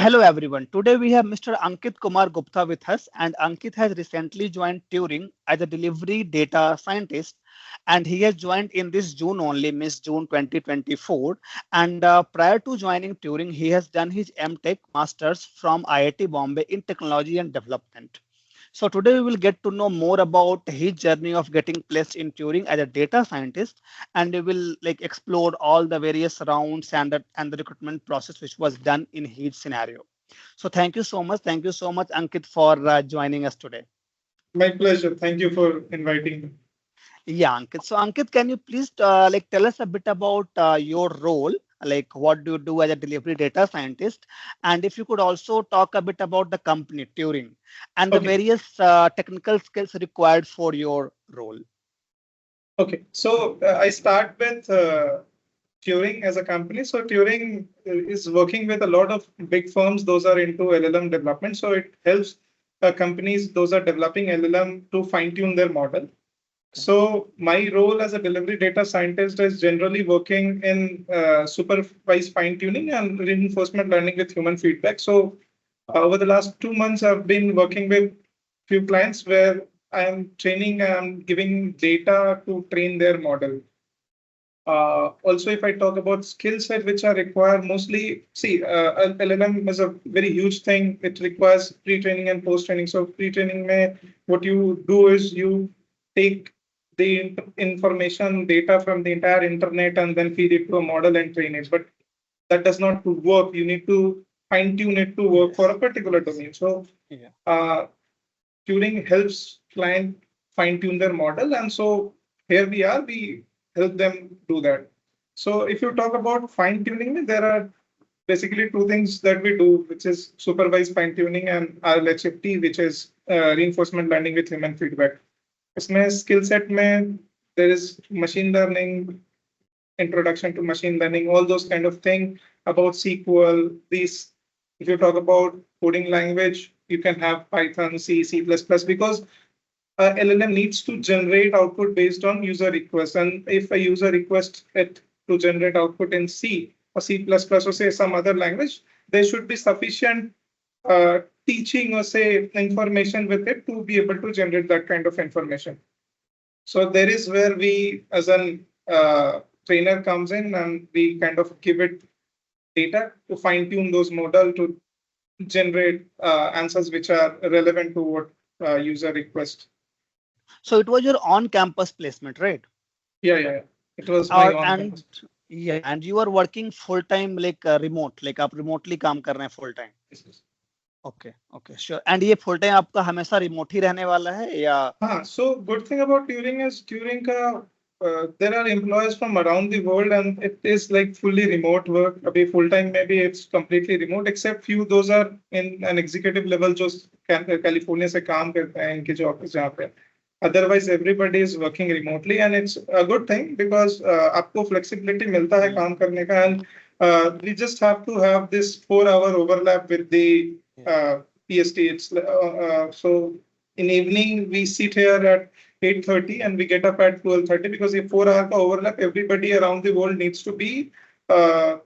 Hello everyone. Today we have Mr. Ankit Kumar Gupta with us, and Ankit has recently joined Turing as a delivery data scientist, and he has joined in this June only, Miss June 2024. And prior to joining Turing, he has done his MTech Masters from IIT Bombay in Technology and Development. So today we will get to know more about his journey of getting placed in Turing as a data scientist, and we will like explore all the various rounds and the recruitment process which was done in his scenario. So thank you so much. Thank you so much, Ankit, for joining us today. My pleasure. Thank you for inviting me. Yeah, Ankit. So Ankit, can you please like tell us a bit about your role? Like what do you do as a delivery data scientist? And if you could also talk a bit about the company Turing and the Okay. various technical skills required for your role. Okay. So I start with Turing as a company. So Turing is working with a lot of big firms. Those are into LLM development. So it helps companies, those are developing LLM to fine tune their model. So my role as a delivery data scientist is generally working in supervised fine tuning and reinforcement learning with human feedback. So over the last 2 months, I've been working with few clients where I am training and giving data to train their model. Also, if I talk about skill set which are required, mostly see LLM is a very huge thing. It requires pre-training and post-training. So pre-training, what you do is you take the information data from the entire internet and then feed it to a model and train it. But that does not work. You need to fine tune it to work for a particular domain. So Yeah. Turing helps client fine tune their model. And so here we are, we help them do that. So if you talk about fine tuning, there are basically two things that we do, which is supervised fine tuning and RLHFT, which is reinforcement learning with human feedback. इसमें skill set में there is machine learning, introduction to machine learning, all those kind of thing about SQL. These, if you talk about coding language, you can have Python, C, C++, because LLM needs to generate output based on user request. And if a user requests it to generate output in C or C++ or say some other language, there should be sufficient teaching or say information with it to be able to generate that kind of information. So there is where we, as an trainer comes in and we kind of give it data to fine tune those model to generate answers which are relevant to what user request. So it was your on-campus placement, right? Yeah. It was my Or on and campus. yeah, and you are working full time like remote, like आप remotely काम कर रहे हैं full time. Okay, okay, sure. And ये full time आपका हमेशा remote ही रहने वाला है या? So good thing about Turing is Turing ka, there are employees from around the world and it is like fully remote work. Abhi full time maybe it's completely remote except few those are in an executive level जो California से काम करते हैं इनके जो office जहाँ पे. Otherwise everybody is working remotely and it's a good thing because आपको flexibility मिलता है काम करने का and we just have to have this 4 hour overlap with the PST. It's so in evening we sit here at 8:30 and we get up at 12:30 because if 4 hour overlap, everybody around the world needs to be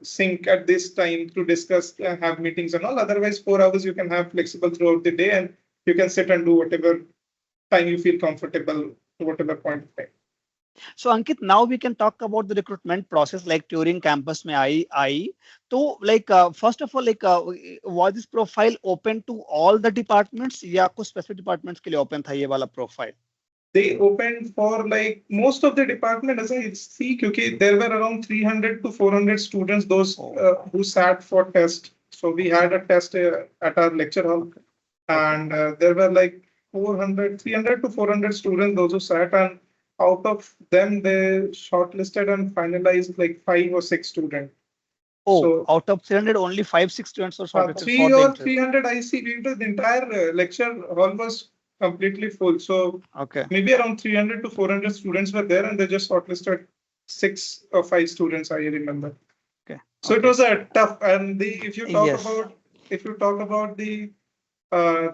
sync at this time to discuss, have meetings and all. Otherwise, 4 hours you can have flexible throughout the day and you can sit and do whatever time you feel comfortable to whatever point of time. So Ankit, now we can talk about the recruitment process like Turing campus में आई तो like first of all like was this profile open to all the departments या कुछ specific departments के लिए open था ये वाला profile? They opened for like most of the department as I see, because there were around 300 to 400 students, those who sat for test. So we had a test at our lecture hall and there were like 300 to 400 students, those who sat, and out of them, they shortlisted and finalized like 5 or 6 students. Oh, So out of 300, only 5, 6 students were shortlisted for three the or interview. 300 I see, because the entire lecture hall was completely full. So Okay. maybe around 300 to 400 students were there, and they just shortlisted 6 or 5 students, I remember. Okay. So it was a tough. And if you talk Yes. about the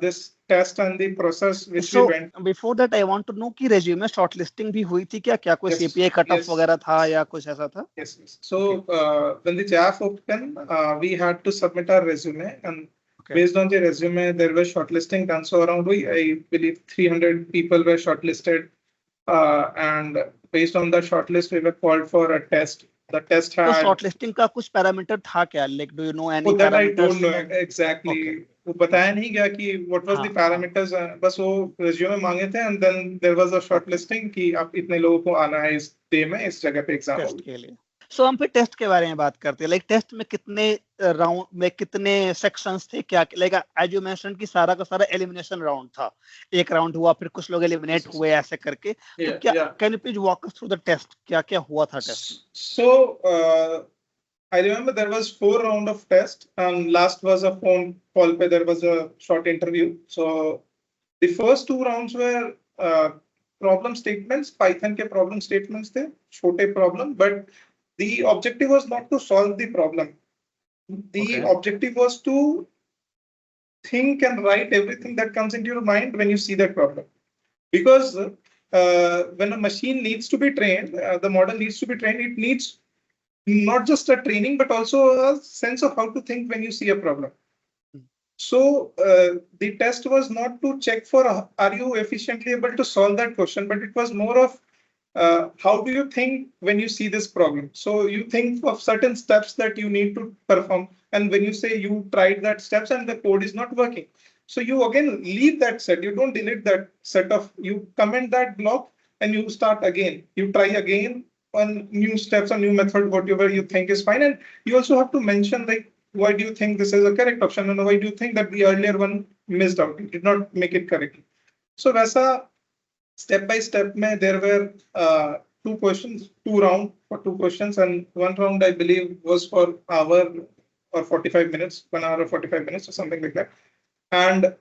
this test and the process which So we went. before that I want to know कि resume shortlisting भी हुई थी क्या, क्या कोई Yes, CPI cutoff yes. वगैरह था या कुछ ऐसा था? Yes, yes. So when the JAF opened, we had to submit our resume, and Okay. based on the resume, there was shortlisting done. So around, I believe, 300 people were shortlisted, and based on the shortlist, we were called for a test. The test तो had. shortlisting का कुछ parameter था क्या? Like, do you know any Oh, that I parameters? don't know exactly. Okay. वो बताया नहीं गया कि what was the हाँ, parameters. बस वो resume मांगे थे, and then there was a shortlisting कि आप इतने लोगों को आना है इस day में, इस जगह पे एग्जाम टेस्ट के लिए. सो हम फिर टेस्ट के बारे में बात करते हैं. लाइक टेस्ट में कितने राउंड में कितने सेक्शंस थे, क्या लाइक एज यू मेंशन कि सारा का सारा एलिमिनेशन राउंड था. एक राउंड हुआ, फिर कुछ लोग एलिमिनेट हुए ऐसे करके. तो क्या can you please walk us through the test, क्या क्या हुआ था test? So I remember there was 4 round of test, and last was a phone call पे there was a short interview. So the first 2 rounds were problem statements, Python के problem statements थे, छोटे problem, but the objective was not to solve the problem. The objective was to think and write everything that comes into your mind when you see that problem. Because when a machine needs to be trained, the model needs to be trained, it needs not just a training, but also a sense of how to think when you see a problem. So the test was not to check for are you efficiently able to solve that question, but it was more of how do you think when you see this problem? So you think of certain steps that you need to perform. And when you say you tried that steps and the code is not working, so you again leave that set. You don't delete that set of, you comment that block and you start again. You try again on new steps, on new method, whatever you think is fine. And you also have to mention like, why do you think this is a correct option? And why do you think that the earlier one missed out? It did not make it correctly. So वैसा step by step में there were 2 questions, 2 rounds for 2 questions, and 1 round I believe was for hour or 45 minutes, 1 hour or 45 minutes or something like that. And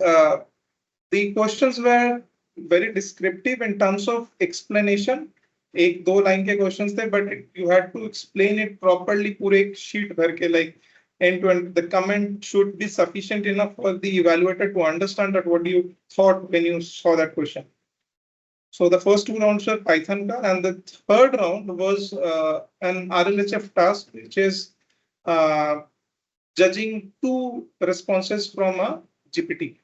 the questions were very descriptive in terms of explanation. एक 2 line के questions थे, but you had to explain it properly पूरे एक sheet भर के, like end to end. The comment should be sufficient enough for the evaluator to understand that what you thought when you saw that question. So the first 2 rounds were Python ka, and the third round was an RLHF task, which is judging 2 responses from a GPT.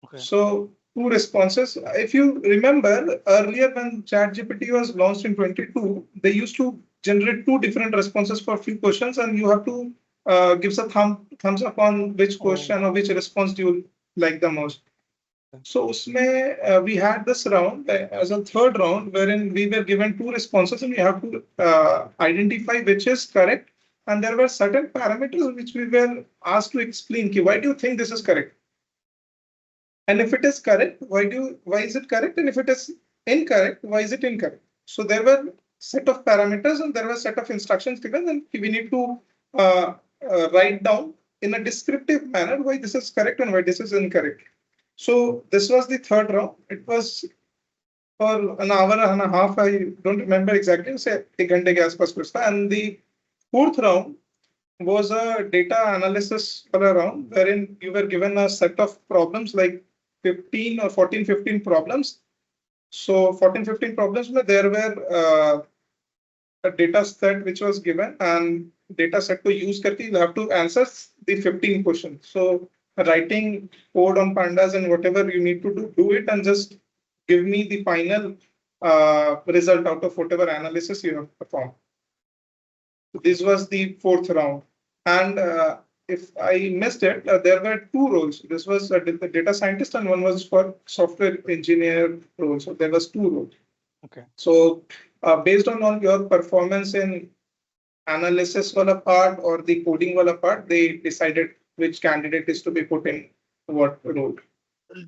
Okay. So 2 responses. If you remember earlier when ChatGPT was launched in 22, they used to generate 2 different responses for a few questions, and you have to give a thumbs up on which question or which response do you like the most. So usme, we had this round as a third round wherein we were given 2 responses and we have to identify which is correct. And there were certain parameters which we were asked to explain. Why do you think this is correct? And if it is correct, why is it correct? And if it is incorrect, why is it incorrect? So there were set of parameters and there were set of instructions given, and we need to write down in a descriptive manner why this is correct and why this is incorrect. So this was the third round. It was for an hour and a half. I don't remember exactly. Say 1 घंटे के आसपास कुछ था. And the fourth round was a data analysis round wherein you were given a set of problems like 15 or 14, 15 problems. So 14, 15 problems, there were a data set which was given, and data set to use करके you have to answer the 15 questions. So writing code on pandas and whatever you need to do it, and just give me the final result out of whatever analysis you have performed. So this was the fourth round. And if I missed it, there were 2 roles. This was a data scientist and one was for software engineer role. So there was 2 roles. Okay. So based on your performance in analysis wala part or the coding wala part, they decided which candidate is to be put in what role.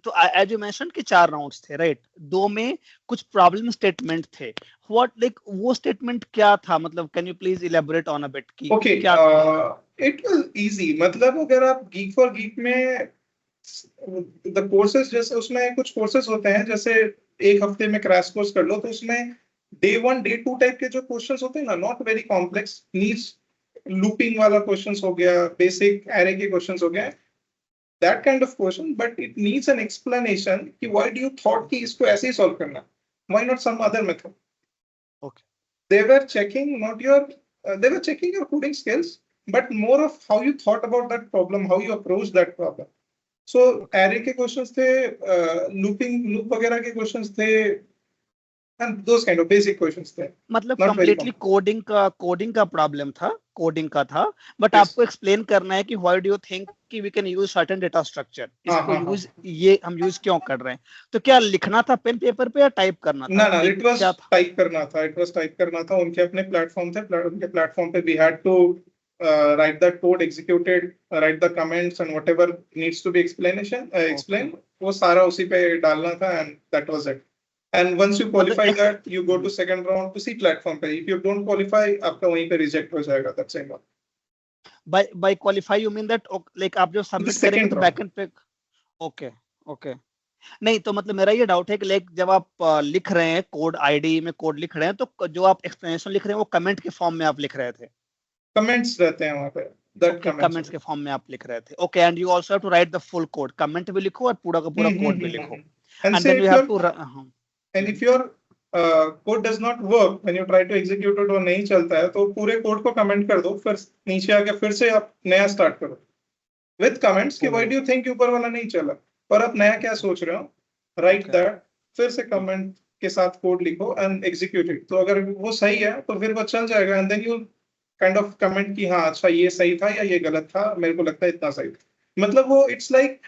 तो as you mentioned कि 4 rounds थे, right? 2 में कुछ problem statement थे. What like वो statement क्या था? मतलब can you please elaborate on a bit कि okay, क्या it was easy. मतलब अगर आप Geek for Geek में the courses, जैसे उसमें कुछ courses होते हैं, जैसे एक हफ्ते में क्रैश कोर्स कर लो, तो उसमें day 1, day 2 टाइप के जो क्वेश्चंस होते हैं ना, not very complex, needs looping वाला क्वेश्चंस हो गया, बेसिक एरे के क्वेश्चंस हो गए, that kind of question, but it needs an explanation कि why do you thought कि इसको ऐसे ही solve करना, why not some other method? Okay. They were checking not your they were checking your coding skills, but more of how you thought about that problem, how you approach that problem. So array के questions थे, loop वगैरह के questions थे, and those kind of basic questions थे. मतलब Not very completely complex. Coding का problem था, coding का था, बट Yes. आपको एक्सप्लेन करना है कि व्हाई डू यू थिंक कि we can use certain data structure, इसको यूज ये हम यूज क्यों कर रहे हैं. तो क्या लिखना था पेन पेपर पे या टाइप करना था? ना इट वाज टाइप करना था, उनके अपने प्लेटफॉर्म थे, उनके प्लेटफॉर्म पे we had to write that code, executed, write the comments and whatever needs to be explain, वो सारा उसी पे डालना था, and that was it. And once you qualify that, you go to second round to C platform पे. If you don't qualify, आपका वहीं पे reject हो जाएगा. That's it. By qualify you mean that like आप जो सबमिट करेंगे तो बैकएंड पे. ओके नहीं, तो मतलब मेरा ये डाउट है कि लाइक जब आप लिख रहे हैं कोड, आईडी में कोड लिख रहे हैं, तो जो आप एक्सप्लेनेशन लिख रहे हैं वो कमेंट के फॉर्म में आप लिख रहे थे? कमेंट्स रहते हैं वहां पे, दैट कमेंट्स के फॉर्म में आप लिख रहे थे. Okay, and you also have to write the full code, comment भी लिखो और पूरा का पूरा कोड भी लिखो. And then you have to, and if your code does not work when you try to execute it, वो नहीं चलता है, तो पूरे कोड को कमेंट कर दो, फिर नीचे आके फिर से आप नया स्टार्ट करो विद कमेंट्स कि व्हाई डू यू थिंक ऊपर वाला नहीं चला और आप नया क्या सोच रहे हो, राइट दैट, फिर से कमेंट के साथ कोड लिखो एंड एग्जीक्यूट इट. तो अगर वो सही है तो फिर वो चल जाएगा, and then you kind of comment कि हाँ अच्छा ये सही था या ये गलत था, मेरे को लगता है इतना सही था. मतलब वो it's like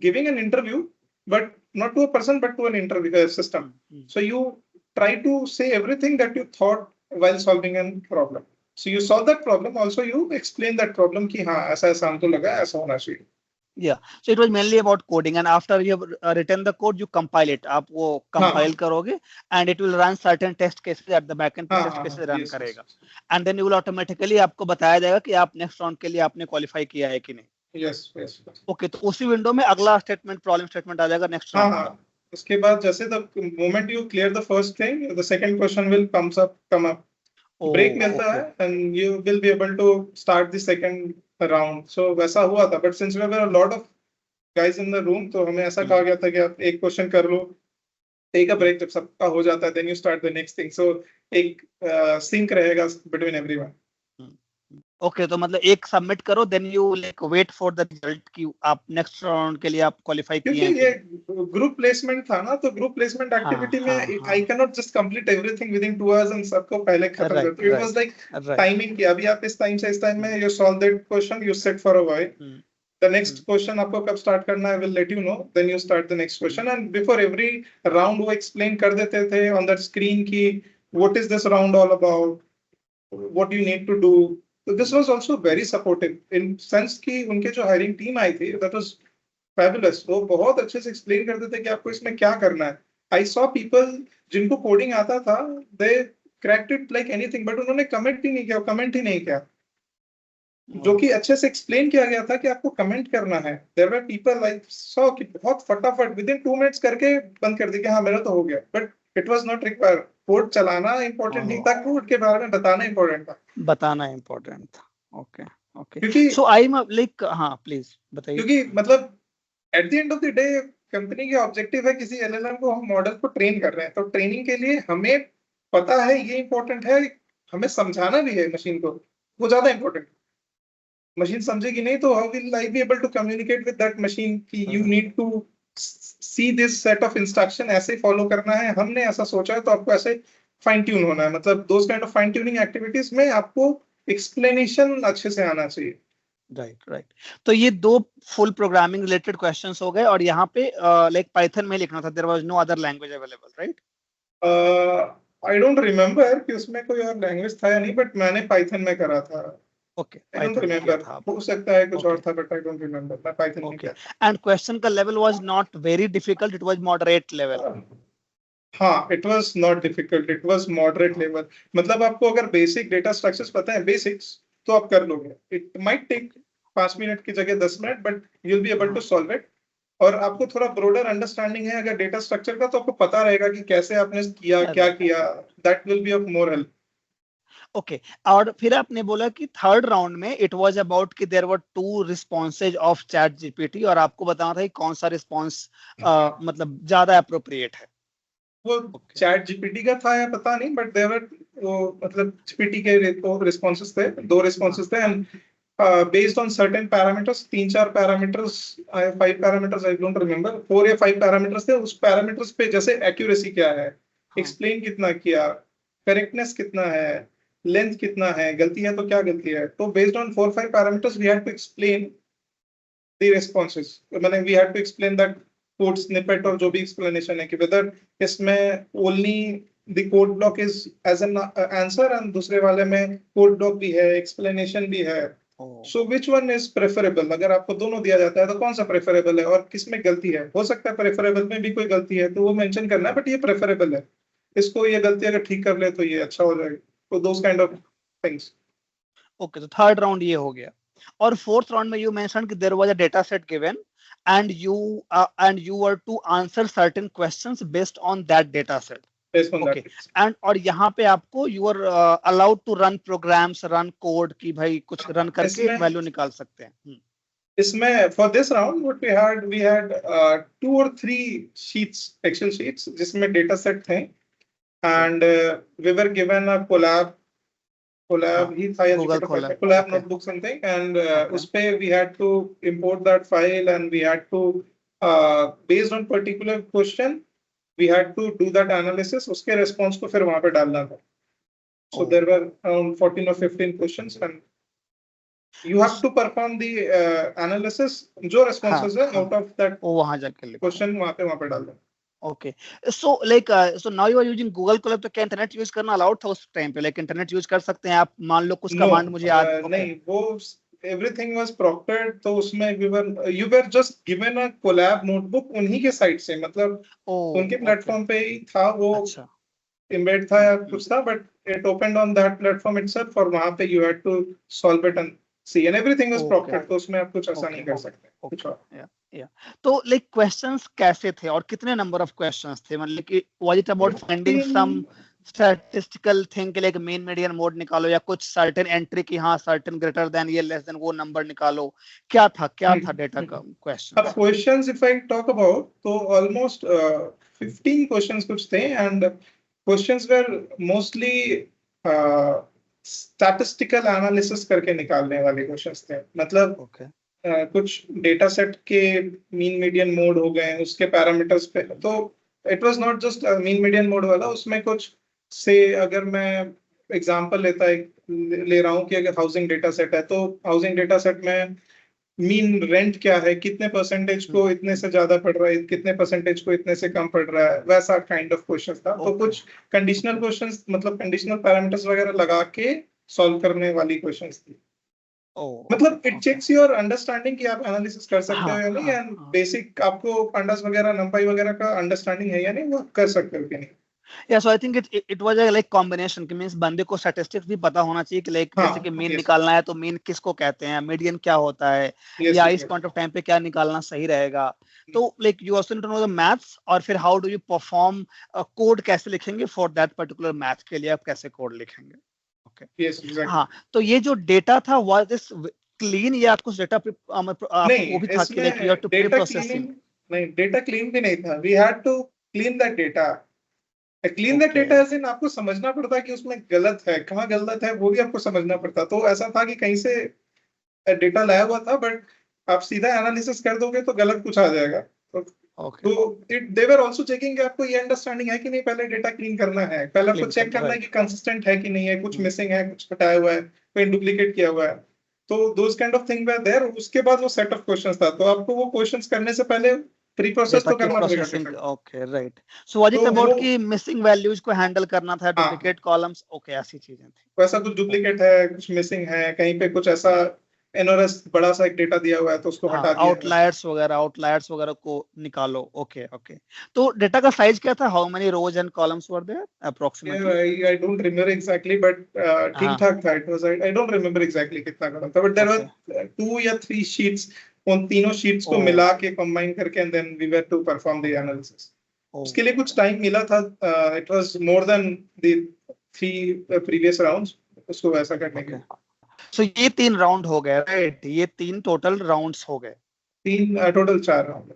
giving an interview, but not to a person but to an interview system. So you try to say everything that you thought while solving a problem. So you solve that problem, also you explain that problem कि हाँ ऐसा ऐसा हमको लगा, ऐसा होना चाहिए. Yeah, so it was mainly about coding, and after you have written the code, you compile it. आप वो compile करोगे, and it will run certain test cases at the backend पे test cases run करेगा, and then you will automatically आपको बताया जाएगा कि आप next round के लिए आपने qualify किया है कि नहीं. Yes. Okay, तो उसी विंडो में अगला स्टेटमेंट, प्रॉब्लम स्टेटमेंट आ जाएगा नेक्स्ट राउंड. हाँ, उसके बाद जैसे the moment you clear the first thing, the second question will come up, break मिलता है, and you will be able to start the second round. So वैसा हुआ था, but since there were a lot of guys in the room, तो हमें ऐसा कहा गया था कि आप एक क्वेश्चन कर लो, टेक अ ब्रेक, जब सबका हो जाता है then you start the next thing. So एक सिंक रहेगा बिटवीन एवरीवन. ओके, तो मतलब एक सबमिट करो, then you like wait for the result कि आप नेक्स्ट राउंड के लिए आप क्वालिफाई किए हैं. क्योंकि ये ग्रुप प्लेसमेंट था ना, तो ग्रुप प्लेसमेंट एक्टिविटी में I can not just complete everything with in 2 hours and सबको पहले खत्म कर दो. इट वाज लाइक टाइमिंग कि अभी आप इस टाइम से इस टाइम में you solve that question, you set for a while, the next question आपको कब स्टार्ट करना है will let you know, then you start the next question. And before every round वो एक्सप्लेन कर देते थे ऑन दैट स्क्रीन कि what is this round all about, what you need to do. So this was also very supportive in sense कि उनके जो hiring team आई थी, that was fabulous. वो बहुत अच्छे से explain करते थे कि आपको इसमें क्या करना है. I saw people जिनको coding आता था, they cracked it like anything, but उन्होंने comment ही नहीं किया. जो कि अच्छे से explain किया गया था कि आपको comment करना है. There were people I saw कि बहुत फटाफट within 2 minutes करके बंद कर दी कि हाँ मेरा तो हो गया. But it was not required. Code चलाना इम्पोर्टेंट नहीं था, कोड के बारे में बताना इम्पोर्टेंट था. ओके. क्योंकि सो आई एम लाइक, हाँ प्लीज बताइए. क्योंकि मतलब at the end of the day company का ऑब्जेक्टिव है किसी एलएलएम को हम मॉडल को ट्रेन कर रहे हैं, तो ट्रेनिंग के लिए हमें पता है ये इम्पोर्टेंट है, हमें समझाना भी है मशीन को, वो ज्यादा इम्पोर्टेंट. मशीन समझेगी नहीं तो how will I be able to communicate with that machine कि you need to see this set of instruction, ऐसे फॉलो करना है, हमने ऐसा सोचा है तो आपको ऐसे फाइन ट्यून होना है. मतलब दोस kind of fine tuning activities में आपको एक्सप्लेनेशन अच्छे से आना चाहिए. राइट. तो ये 2 फुल प्रोग्रामिंग रिलेटेड क्वेश्चंस हो गए, और यहाँ पे लाइक पाइथन में लिखना था, there was no other language available, right? I don't remember कि उसमें कोई और लैंग्वेज था या नहीं, बट मैंने पाइथन में करा था. ओके, आई डोंट रिमेम्बर, हो सकता है कुछ और था, बट आई डोंट रिमेम्बर. मैं पाइथन में किया. एंड क्वेश्चन का level was not very difficult, it was moderate level. हाँ, it was not difficult, it was moderate level. मतलब आपको अगर बेसिक डेटा स्ट्रक्चर्स पता है, बेसिक्स, तो आप कर लोगे. इट माइट टेक 5 मिनट की जगह 10 minute, but you will be able to solve it. और आपको थोड़ा ब्रॉडर अंडरस्टैंडिंग है अगर डेटा स्ट्रक्चर का, तो आपको पता रहेगा कि कैसे आपने किया, क्या किया. That will be of more help. Okay और फिर आपने बोला कि थर्ड राउंड में इट वाज अबाउट कि there were two responses of ChatGPT और आपको बताना था कि कौन सा रिस्पॉन्स मतलब ज्यादा अप्रोप्रिएट है। वो चैट जीपीटी का था या पता नहीं, बट देवर वो मतलब जीपीटी के रिस्पॉन्सेज थे, 2 रिस्पॉन्सेज थे, and based on certain parameters, 3-4 parameters, 5 parameters, I don't remember, 4 या 5 पैरामीटर्स थे। उस पैरामीटर्स पे जैसे एक्यूरेसी क्या है, एक्सप्लेन कितना किया, करेक्टनेस कितना है, लेंथ कितना है, गलती है तो क्या गलती है, तो based on 4-5 parameters we had to explain the responses. मैंने we had to explain that code snippet और जो भी explanation है कि whether इसमें only the code block is as an answer and दूसरे वाले में code block भी है, explanation भी है. So which one is preferable? अगर आपको दोनों दिया जाता है तो कौन सा preferable है और किसमें गलती है? हो सकता है preferable में भी कोई गलती है तो वो mention करना है, but ये preferable है. इसको ये गलती अगर ठीक कर ले तो ये अच्छा हो जाएगा. तो those kind of things. Okay तो थर्ड राउंड ये हो गया और फोर्थ राउंड में यू मेंशन कि there was a data set given and you were to answer certain questions based on that data set. Based on okay. that. And और यहाँ पे आपको you are allowed to run programs, run code कि भाई कुछ run करके value निकाल सकते हैं. इसमें for this round what we had 2 or 3 sheets, Excel sheets जिसमें data set थे and we were given a collab ही था या collab notebook something and उसपे we had to import that file and we had to based on particular question we had to do that analysis, उसके response को फिर वहाँ पे डालना था. So there were around 14 or 15 questions and you have to perform the analysis जो responses है out of that वहाँ जाके question वहाँ पे डालना. Okay, so like so now you are using Google Colab तो क्या इंटरनेट यूज करना अलाउड था उस टाइम पे? लाइक इंटरनेट यूज कर सकते हैं आप, मान लो कुछ कमांड मुझे याद नहीं, वो everything was proctored तो उसमें you were just given a collab notebook उन्हीं के साइड से, मतलब उनके प्लेटफॉर्म पे ही था वो. अच्छा. embed था या कुछ था, but it opened on that platform itself और वहाँ पे you had to solve it and see and everything was proctored तो उसमें आप कुछ ऐसा नहीं कर सकते. तो लाइक क्वेश्चंस कैसे थे और कितने नंबर ऑफ क्वेश्चंस थे? मतलब कि was it about finding some statistical thing like mean median mode निकालो या कुछ सर्टेन एंट्री की हाँ सर्टेन ग्रेटर देन ये लेस देन वो नंबर निकालो, क्या था डेटा का क्वेश्चन? अब questions if I talk about तो ऑलमोस्ट 15 क्वेश्चंस कुछ थे and questions were mostly statistical analysis करके निकालने वाले क्वेश्चंस थे. मतलब कुछ डेटा सेट के मीन मीडियन मोड हो गए उसके पैरामीटर्स पे, तो it was not just mean median mode वाला. उसमें कुछ से अगर मैं एग्जांपल ले रहा हूँ कि अगर हाउसिंग डेटा सेट है तो हाउसिंग डेटा सेट में मीन रेंट क्या है, कितने परसेंटेज को इतने से ज्यादा पड़ रहा है, कितने परसेंटेज को इतने से कम पड़ रहा है, वैसा काइंड ऑफ क्वेश्चन था. तो कुछ कंडीशनल क्वेश्चंस मतलब कंडीशनल पैरामीटर्स वगैरह लगा के सॉल्व करने वाली क्वेश्चंस थी. मतलब इट चेक्स योर अंडरस्टैंडिंग कि आप एनालिसिस कर सकते हो या नहीं, एंड बेसिक आपको पंडास वगैरह नंपाई वगैरह का अंडरस्टैंडिंग है या नहीं, वो कर सकते हो कि नहीं. Yeah, so I think it was a like combination कि मींस बंदे को स्टैटिस्टिक्स भी पता होना चाहिए कि लाइक जैसे कि मीन निकालना है तो मीन किसको कहते हैं, मीडियन क्या होता है, या इस पॉइंट ऑफ टाइम पे क्या निकालना सही रहेगा. तो like you also need to know the maths और फिर how do you perform code कैसे लिखेंगे फॉर दैट पर्टिकुलर मैथ के लिए आप कैसे कोड लिखेंगे. ओके हाँ, तो ये जो डेटा था वाज दिस क्लीन या कुछ डेटा वो भी था कि like you have to preprocessing? नहीं, डेटा क्लीन भी नहीं था. We had to clean that data. Clean that data as in आपको समझना पड़ता कि उसमें गलत है, कहाँ गलत है वो भी आपको समझना पड़ता. तो ऐसा था कि कहीं से डेटा लाया हुआ था बट आप सीधा एनालिसिस कर दोगे तो गलत कुछ आ जाएगा. तो दे वर आल्सो चेकिंग कि आपको ये अंडरस्टैंडिंग है कि नहीं, पहले डेटा क्लीन करना है, पहले आपको चेक करना है कि कंसिस्टेंट है कि नहीं है, कुछ मिसिंग है, कुछ हटाया हुआ है, कोई डुप्लीकेट किया हुआ है. तो those kind of thing were there. उसके बाद वो सेट ऑफ क्वेश्चंस था, तो आपको वो क्वेश्चंस करने से पहले प्री प्रोसेस तो करना पड़ेगा. Okay right. So was it about कि मिसिंग वैल्यूज को हैंडल करना था, डुप्लीकेट कॉलम्स, ओके ऐसी चीजें थी. वैसा कुछ डुप्लीकेट है, कुछ मिसिंग है, कहीं पे कुछ ऐसा एनआरएस बड़ा सा एक डेटा दिया हुआ है तो उसको हटा दिया, आउटलायर्स वगैरह को निकालो. ओके. तो डेटा का साइज क्या था? How many rows and columns were there approximately? I don't remember exactly but ठीक ठाक था. It was I don't remember exactly कितना कॉलम था, बट देयर वर 2 या 3 शीट्स. उन तीनों शीट्स को मिला के कंबाइन करके and then we were to perform the analysis. उसके लिए कुछ टाइम मिला था. It was more than the 3 previous rounds. उसको वैसा करने के। सो ये 3 राउंड हो गए, राइट? ये 3 टोटल राउंड्स हो गए। 3 total 4 round.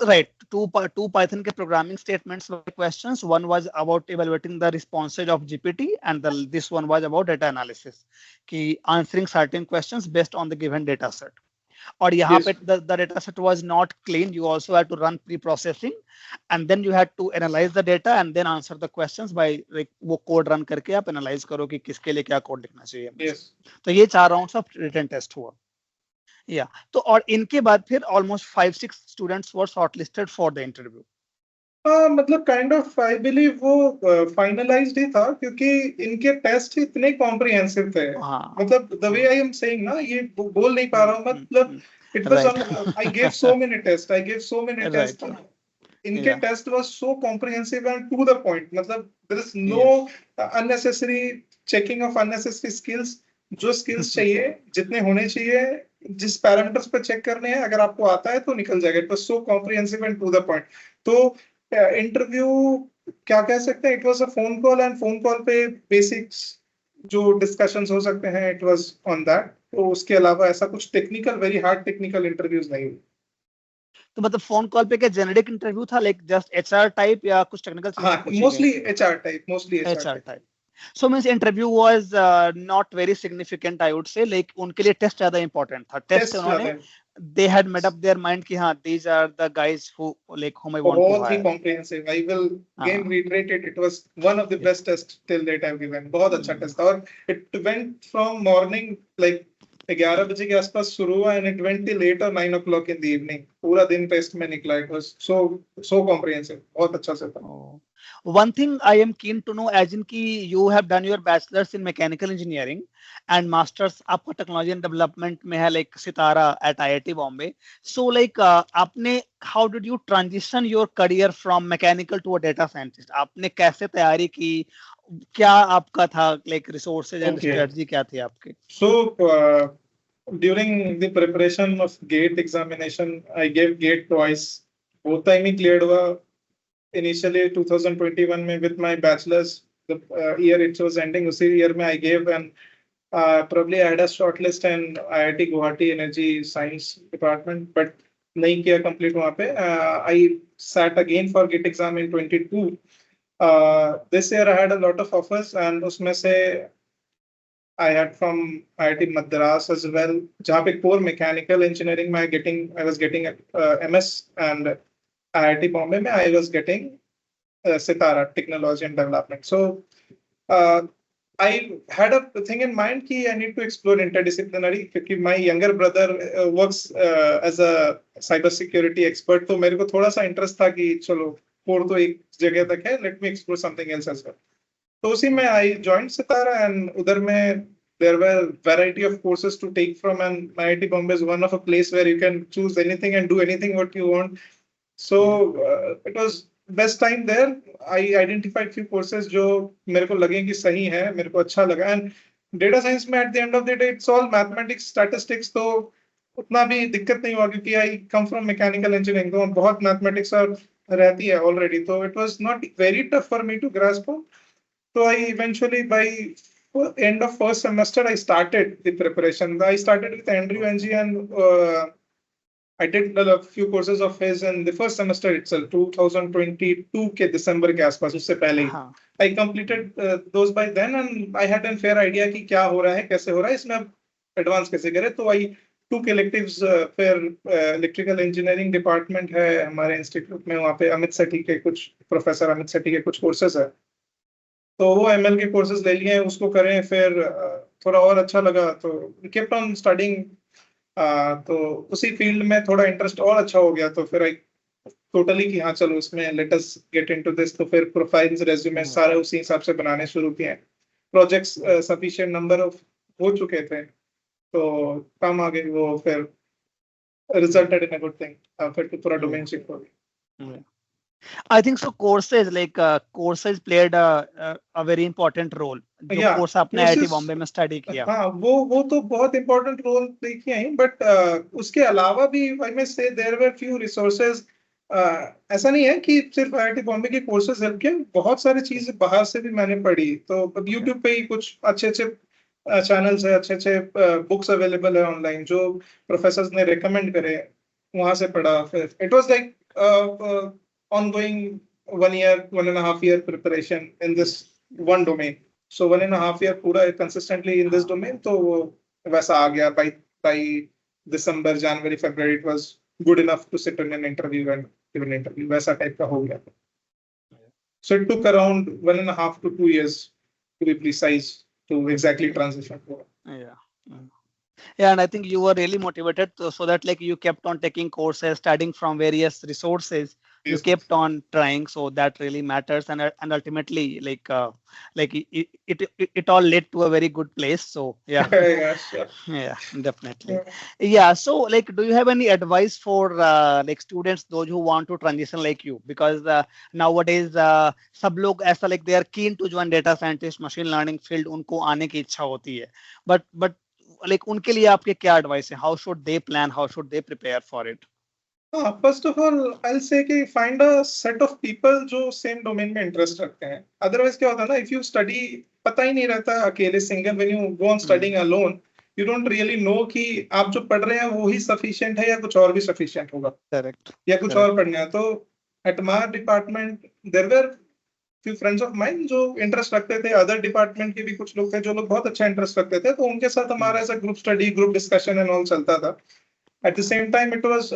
Right, two Python के programming statements were questions. One was about evaluating the responses of GPT, and this one was about data analysis, कि answering certain questions based on the given data set. और यहाँ पे the data set was not clean. You also had to run pre-processing, and then you had to analyze the data and then answer the questions by like वो code run करके आप analyze करो कि किसके लिए क्या code लिखना चाहिए। Yes. तो ये 4 rounds of written test हुआ। या तो और इनके बाद फिर almost 5-6 students were shortlisted for the interview. मतलब काइंड ऑफ आई बिलीव वो फाइनलाइज्ड ही था, क्योंकि इनके टेस्ट इतने कॉम्प्रिहेंसिव थे। मतलब the way I am saying ना, ये बोल नहीं पा रहा हूँ, मतलब it was on, I give so many test, इनके test was so comprehensive and to the point. मतलब there is no unnecessary checking of unnecessary skills. जो स्किल्स चाहिए, जितने होने चाहिए, जिस पैरामीटर्स पे चेक करने हैं, अगर आपको आता है तो निकल जाएगा। It was so comprehensive and to the point. तो इंटरव्यू क्या कह सकते हैं, it was a phone call, and phone call पे बेसिक्स जो डिस्कशंस हो सकते हैं, इट वाज ऑन दैट। तो उसके अलावा ऐसा कुछ technical, very hard technical interviews नहीं हुए। तो मतलब फोन कॉल पे क्या जेनेरिक इंटरव्यू था, लाइक जस्ट एचआर टाइप या कुछ टेक्निकल चीजें पूछी गई? Mostly HR type. So means interview was not very significant, I would say. Like उनके लिए टेस्ट ज्यादा important था। टेस्ट उन्होंने they had made up their mind कि हाँ, these are the guys who like whom I want to hire. बहुत ही comprehensive. I will again reiterate it. It was one of the best tests till date I've given. बहुत अच्छा test था, और it went from morning like 11 बजे के आसपास शुरू हुआ, and it went till 8 or 9 o'clock in the evening. पूरा दिन टेस्ट में निकला। It was so comprehensive. बहुत अच्छा से था। One thing I am keen to know, as in कि you have done your bachelor's in mechanical engineering and master's आपका technology and development में है like Sitara at IIT Bombay. So like आपने how did you transition your career from mechanical to a data scientist? आपने कैसे तैयारी की? क्या आपका था like resources and strategy क्या थी आपके? So during the preparation of GATE examination, I gave GATE twice. Both time he cleared हुआ। Initially 2021 में with my bachelor's, the year it was ending, उसी year में I gave, and probably I had a shortlist in IIT Guwahati Energy Science Department, but नहीं किया complete वहाँ पे। I sat again for GATE exam in 22. This year I had a lot of offers, and उसमें से I had from IIT Madras as well, जहाँ पे core mechanical engineering में I was getting MS, and IIT Bombay में I was getting Sitara Technology and Development. So I had a thing in mind कि I need to explore interdisciplinary, क्योंकि my younger brother works as a cyber security expert. तो मेरे को थोड़ा सा interest था कि चलो core तो एक जगह तक है, let me explore something else as well. तो उसी में I joined Sitara, and उधर में there were variety of courses to take from, and IIT Bombay is one of a place where you can choose anything and do anything what you want. So it was best time there. I identified few courses जो मेरे को लगे कि सही है, मेरे को अच्छा लगा। And data science में at the end of the day it's all mathematics, statistics, तो उतना भी दिक्कत नहीं हुआ, क्योंकि I come from mechanical engineering, तो बहुत mathematics और रहती है already, तो it was not very tough for me to grasp. So I eventually by end of first semester I started the preparation. I started with Andrew Ng, and I did a few courses of his in the first semester itself, 2022 के December के आसपास, उससे पहले ही I completed those by then, and I had a fair idea कि क्या हो रहा है, कैसे हो रहा है, इसमें एडवांस कैसे करें। तो I took electives, फिर इलेक्ट्रिकल इंजीनियरिंग डिपार्टमेंट है हमारे इंस्टीट्यूट में, वहाँ पे अमित सेठी के कुछ प्रोफेसर अमित सेठी के कुछ कोर्सेज है, तो वो ML के कोर्सेज ले लिए, उसको करें। फिर थोड़ा और अच्छा लगा तो kept on studying, तो उसी फील्ड में थोड़ा इंटरेस्ट और अच्छा हो गया, तो फिर टोटली कि हाँ चलो उसमें let us get into this. तो फिर प्रोफाइल्स, रेज्यूमे सारे उसी हिसाब से बनाने शुरू किए। प्रोजेक्ट्स सफिशिएंट नंबर ऑफ हो चुके थे, तो काम आ गई वो, फिर resulted in a good thing, फिर तो पूरा डोमेन शिफ्ट हो गया। I think so courses like courses played a very important role. जो कोर्स आपने IIT बॉम्बे में स्टडी किया, हाँ वो तो बहुत important रोल प्ले किया है, बट उसके अलावा भी I must say there were few resources ऐसा नहीं है कि सिर्फ IIT बॉम्बे के कोर्सेज हेल्प किए, बहुत सारी चीजें बाहर से भी मैंने पढ़ी। तो अब यूट्यूब पे ही कुछ अच्छे अच्छे चैनल्स है, अच्छे अच्छे बुक्स अवेलेबल है ऑनलाइन जो प्रोफेसर्स ने रेकमेंड करे, वहां से पढ़ा। फिर it was like ongoing 1 year, 1.5 year preparation in this one domain. So 1.5 year पूरा consistently in this domain, तो वो वैसा आ गया by December, January, February, it was good enough to sit in an interview and give an interview. वैसा type का हो गया। So it took around 1.5 to 2 years to be precise to exactly transition to it. Yeah. Yeah, and I think you were really motivated so that like you kept on taking courses, studying from various resources. You Yes, kept on trying, so that really matters, and ultimately like it all led to a very good place. So yeah. yeah, sure. Yeah, definitely. Yeah, so like, do you have any advice for like students, those who want to transition like you? Because nowadays सब लोग ऐसा like they are keen to join data scientist, machine learning field, उनको आने की इच्छा होती है, but like उनके लिए आपके क्या advice है? How should they plan? How should they prepare for it? First of all, I'll say कि find a set of people जो same domain में interest रखते हैं. Otherwise क्या होता है ना, if you study, पता ही नहीं रहता अकेले single, when you go on studying alone, you don't really know कि आप जो पढ़ रहे हैं वो ही sufficient है या कुछ और भी sufficient होगा. Correct. या कुछ और पढ़ना है। तो at my department there were few friends of mine जो interest रखते थे, other department के भी कुछ लोग थे जो लोग बहुत अच्छा interest रखते थे, तो उनके साथ हमारा ऐसा group study, group discussion and all चलता था. At the same time, it was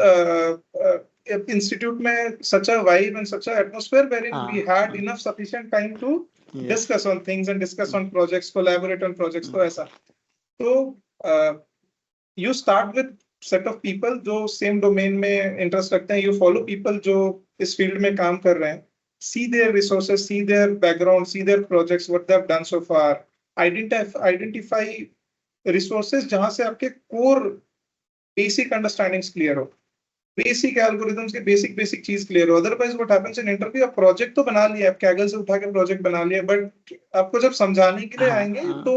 institute में such a vibe and such a atmosphere wherein we had enough sufficient time to discuss on things and discuss on projects, collaborate on projects. तो ऐसा, तो you start with set of people जो same domain में interest रखते हैं. You follow people जो इस field में काम कर रहे हैं. See their resources, see their background, see their projects, what they have done so far. Identify resources जहाँ से आपके core basic understandings clear हो, basic algorithms के basic चीज clear हो. Otherwise what happens in interview, आप project तो बना लिया, आप कैगल से उठा के project बना लिया, but आपको जब समझाने के लिए आएंगे तो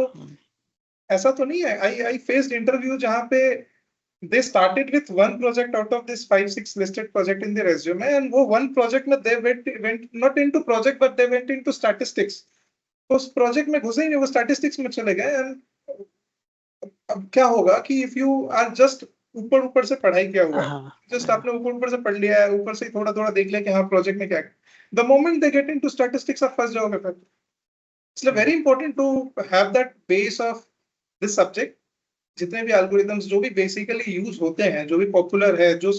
ऐसा तो नहीं है. I faced interview जहाँ पे they started with one project out of this 5-6 listed project in the resume, and वो one project में they went not into project but they went into statistics. उस project में घुसे ही नहीं, वो statistics में चले गए. and अब क्या होगा कि if you are just ऊपर से पढ़ाई किया हुआ है, जस्ट आपने ऊपर से पढ़ लिया है, ऊपर से थोड़ा देख लिया कि हाँ प्रोजेक्ट में क्या है, the moment they get into statistics आप फंस जाओगे फिर. इसलिए very important to have that base of this subject. जितने भी एल्गोरिथम्स जो भी बेसिकली यूज होते हैं, जो भी पॉपुलर है, जो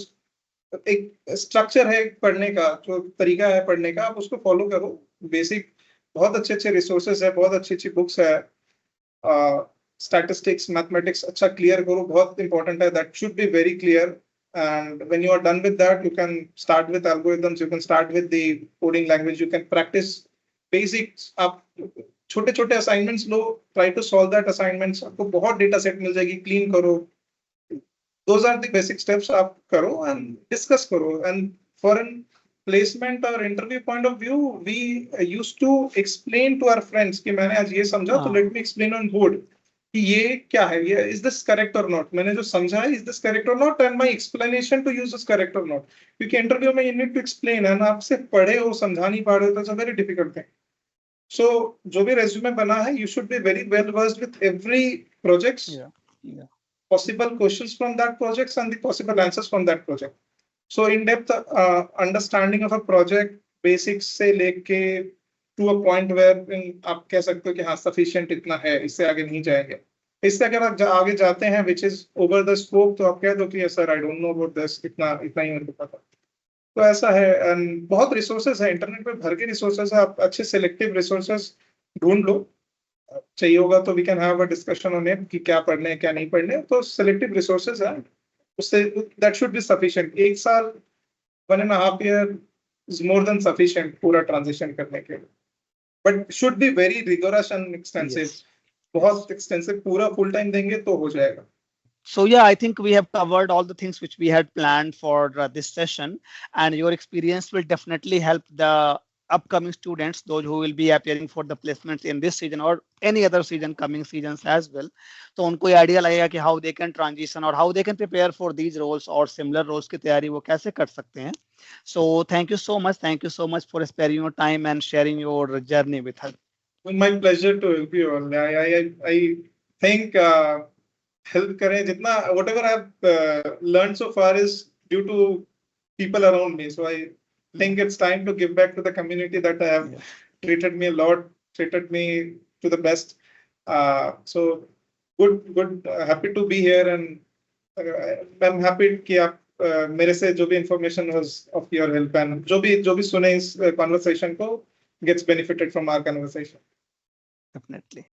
एक स्ट्रक्चर है पढ़ने का, जो तरीका है पढ़ने का, आप उसको फॉलो करो. बेसिक बहुत अच्छे रिसोर्सेज है, बहुत अच्छी बुक्स है. Statistics, mathematics अच्छा clear करो, बहुत important है. That should be very clear. And when you are done with that, you can start with algorithms, you can start with the coding language, you can practice basics. आप छोटे assignments low, try to solve that assignments. आपको बहुत data set मिल जाएगी, clean करो. Those are the basic steps आप करो and discuss करो. And for an placement or interview point of view, we used to explain to our friends कि मैंने आज ये समझा, तो let me explain on board. ये क्या है, ये is this correct or not, मैंने जो समझा है is this correct or not, and my explanation to use is correct or not. क्योंकि इंटरव्यू में you need to explain, and आप सिर्फ पढ़े हो समझा नहीं पा रहे हो, that's a very difficult thing. So जो भी resume बना है, you should be very well versed with every projects, possible questions from that projects and the possible answers from that project. So in depth understanding of a project, basics से लेके to a point where आप कह सकते हो कि हाँ sufficient इतना है, इससे आगे नहीं जाएंगे. इससे अगर आप आगे जाते हैं which is over the scope, तो आप कह दो कि yes sir I don't know about this, इतना ही मेरे को पता. तो ऐसा है. and बहुत resources है इंटरनेट पे, भर के resources है. आप अच्छे selective resources ढूंढ लो. चाहिए होगा तो we can have a discussion on it कि क्या पढ़ने हैं क्या नहीं पढ़ने. तो selective resources है, उससे that should be sufficient. 1 साल 1.5 year is more than sufficient पूरा transition करने के लिए. But should be very rigorous and extensive. बहुत extensive, पूरा full time देंगे तो हो जाएगा. So yeah, I think we have covered all the things which we had planned for this session, and your experience will definitely help the upcoming students, those who will be appearing for the placements in this season or any other season, coming seasons as well. तो उनको ये idea लगेगा कि how they can transition or how they can prepare for these roles or similar roles की तैयारी वो कैसे कर सकते हैं. So thank you so much. Thank you so much for sparing your time and sharing your journey with us. My pleasure to help you all. I think help करें जितना whatever I've learned so far is due to people around me. So I think it's time to give back to the community that have treated me a lot, treated me to the best. So good, happy to be here, and I'm happy कि आप मेरे से जो भी information was of your help, and जो भी सुने इस conversation को gets benefited from our conversation. Definitely.